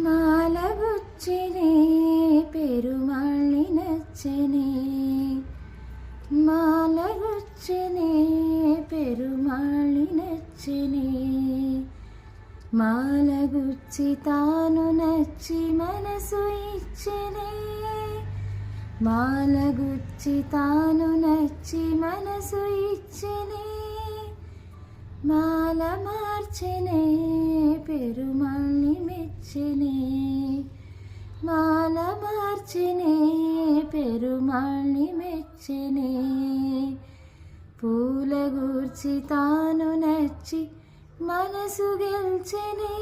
మాలగుచ్చినే పెరుమాళ్ళి నచ్చనే మాలగుచ్చినే పెరుమాళ్ళి నచ్చనే మాలగుచ్చి తాను నచ్చి మనసు ఇచ్చనే మాలగుచ్చి తాను నచ్చి మనసు ఇచ్చనే మాల మార్చెనే పెరుమాళ్ళి మెచ్చనే మాల మార్చెనే పెరుమాళ్ళి మెచ్చనే పూల గూర్చి తాను నచ్చి మనసు గెల్చెనే